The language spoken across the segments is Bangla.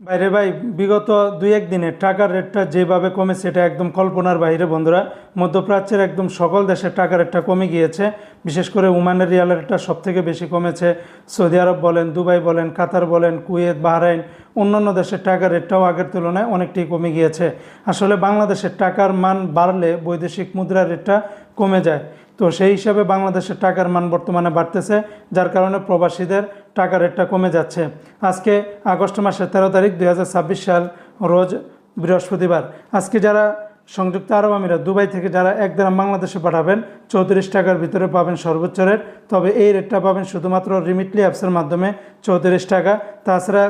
বাইরে ভাই, বিগত 2-1 দিনে টাকার রেটটা যেভাবে কমেছে এটা একদম কল্পনার বাইরে বন্ধুরা। মধ্যপ্রাচ্যের একদম সকল দেশের টাকার রেটটা কমে গিয়েছে। বিশেষ করে ওমানের রিয়ালের রেটটা সবথেকে বেশি কমেছে। সৌদি আরব বলেন, দুবাই বলেন, কাতার বলেন, কুয়েত, বাহরাইন, অন্যান্য দেশের টাকার রেটটাও আগের তুলনায় অনেকটাই কমে গিয়েছে। আসলে বাংলাদেশের টাকার মান বাড়লে বৈদেশিক মুদ্রার রেটটা কমে যায়। তো সেই হিসাবে বাংলাদেশের টাকার মান বর্তমানে বাড়তেছে, যার কারণে প্রবাসীদের টাকার রেটটা কমে যাচ্ছে। আজকে আগস্ট মাসের 13 তারিখ 2026 সাল, রোজ বৃহস্পতিবার। আজকে যারা সংযুক্ত আরব আমিরাত দুবাই থেকে যারা 1 দিরহাম বাংলাদেশে পাঠাবেন 34 টাকার ভিতরে পাবেন সর্বোচ্চ রেট। তবে এই রেটটা পাবেন শুধুমাত্র রিমিটলি অ্যাপসের মাধ্যমে 34 টাকা। তাছাড়া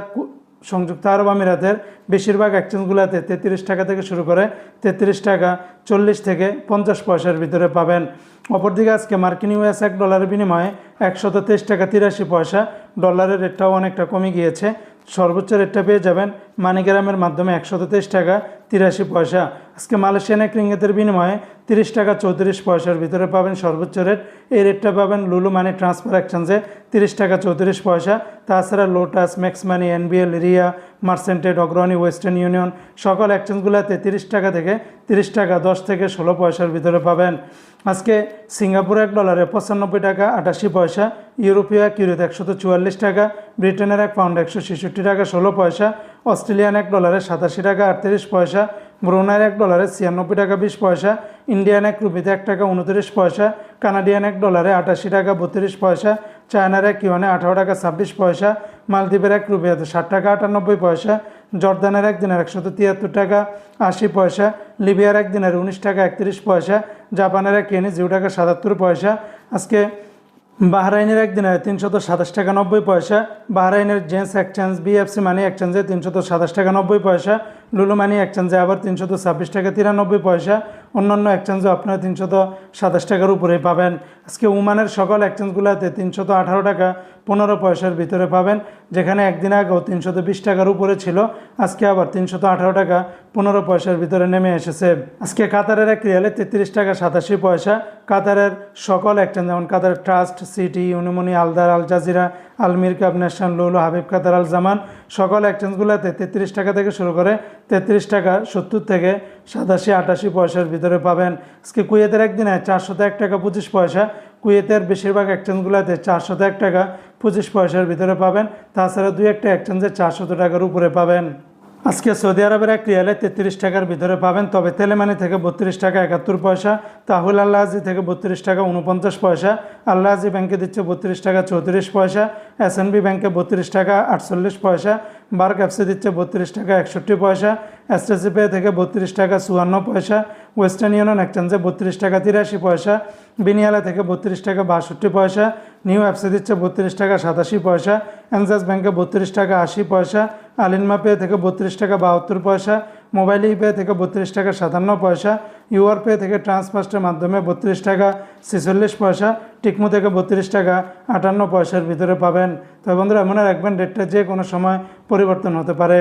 সংযুক্ত আরব আমিরাতের বেশিরভাগ এক্সচেঞ্জগুলোতে 33 টাকা থেকে শুরু করে 33 টাকা 40 থেকে 50 পয়সার ভিতরে পাবেন। অপরদিকে আজকে মার্কিন ইউএস $1 বিনিময়ে 123 টাকা 83 পয়সা। ডলারের রেটটাও অনেকটা কমে গিয়েছে। সর্বোচ্চ রেটটা পেয়ে যাবেন মানিগ্রামের মাধ্যমে 123 টাকা 83 পয়সা। আজকে মালয়েশিয়ান এক রিঙ্গিতের বিনিময়ে 30 টাকা 34 পয়সার ভিতরে পাবেন সর্বোচ্চ রেট। এই রেটটা পাবেন লুলু মানি ট্রান্সফার এক্সচেঞ্জে 30 টাকা 34 পয়সা। তাছাড়া লোটাস, ম্যাক্স মানি, এনবিএল, রিয়া, মার্সেন্টেড, অগ্রণী, ওয়েস্টার্ন ইউনিয়ন সকল এক্সচেঞ্জগুলোতে 30 টাকা থেকে 30 টাকা 10 থেকে 16 পয়সার ভিতরে পাবেন। আজকে সিঙ্গাপুর $1 95 টাকা 88 পয়সা, ইউরোপীয় ইউরোতে 144 টাকা, ব্রিটেনের £1 166 টাকা 16 পয়সা, অস্ট্রেলিয়ান $1 87 টাকা 38 পয়সা, ব্রুনাইয়ের $1 96 টাকা 20 পয়সা, ইন্ডিয়ান রুপিতে 1 টাকা 29 পয়সা, কানাডিয়ান $1 88 টাকা 32 পয়সা, চায়নার ইউয়ানে 18 টাকা 26 পয়সা, মালদ্বীপের রুপিয়াতে 60 টাকা 98 পয়সা, জর্দানের একদিনের 173 টাকা 80 পয়সা, লিবিয়ার একদিনের 19 টাকা 31 পয়সা, জাপানের ইয়েনে 0 টাকা 77 পয়সা। আজকে বাহরাইনের একদিনের 327 টাকা 90 পয়সা, বাহরাইনের জেন্স এক্সচেঞ্জ বিএফসি মানি এক্সচেঞ্জে 327 টাকা 90 পয়সা, লুলু মানি এক্সচেঞ্জে আবার 326 টাকা 93 পয়সা। অন্যান্য এক্সচেঞ্জও আপনারা 327 টাকার উপরেই পাবেন। আজকে ওমানের সকল এক্সচেঞ্জগুলোতে 318 টাকা 15 পয়সার ভিতরে পাবেন, যেখানে একদিন আগেও 320 টাকার উপরে ছিল, আজকে আবার 318 টাকা 15 পয়সার ভিতরে নেমে এসেছে। আজকে কাতারের এক রিয়ালে 33 টাকা 87 পয়সা। কাতারের সকল এক্সচেঞ্জ যেমন কাতারের trust, city, Unimoni, Aldar, Al Jazeera, আলমির কাপ, ন্যাশনাল, লুলু, হাবিব, কাতার, আল জামান সকল এক্সচেঞ্জগুলোতে 33 টাকা থেকে শুরু করে 33 টাকা 70 থেকে 87 88 পয়সার ভিতরে পাবেন। আজকে কুয়েতের একদিনে 401 টাকা 25 পয়সা, কুয়েতের বেশিরভাগ এক্সচেঞ্জগুলোতে 401 টাকা 25 পয়সার ভিতরে পাবেন। তাছাড়া 2-1টা এক্সচেঞ্জে 400 টাকার উপরে পাবেন। আজকে সৌদি আরবের এক রিয়ালে 33 টাকার ভিতরে পাবেন। তবে তেলেমানি থেকে 32 টাকা 71 পয়সা, তাহুল আল্লাহাজি থেকে 32 টাকা 49 পয়সা, আল্লাহাজি ব্যাংকে দিচ্ছে 32 টাকা 34 পয়সা, এসএনবি ব্যাংকে 32 টাকা 48 পয়সা, বার্ক অ্যাপসে দিচ্ছে 32 টাকা 61 পয়সা, এসটিসি পে থেকে 32 টাকা 54 পয়সা, ওয়েস্টার্ন ইউনিয়ন এক্সচেঞ্জে 32 টাকা 83 পয়সা, বিনিয়ালা থেকে 32 টাকা 62 পয়সা, নিউ অ্যাপসে দিচ্ছে 32 টাকা 87 পয়সা, এনজাস ব্যাংকে 32 টাকা 80 পয়সা, আলিনমা পে থেকে 32 টাকা 72 পয়সা, মোবাইল পে থেকে 32 টাকা 57 পয়সা, ইউআর পে থেকে ট্রান্সফার্স্টের মাধ্যমে 32 টাকা 46 পয়সা, টিকমো থেকে 32 টাকা 58 পয়সার ভিতরে পাবেন। তো বন্ধুরা মনে রাখবেন, রেটটা যে কোনো সময় পরিবর্তন হতে পারে।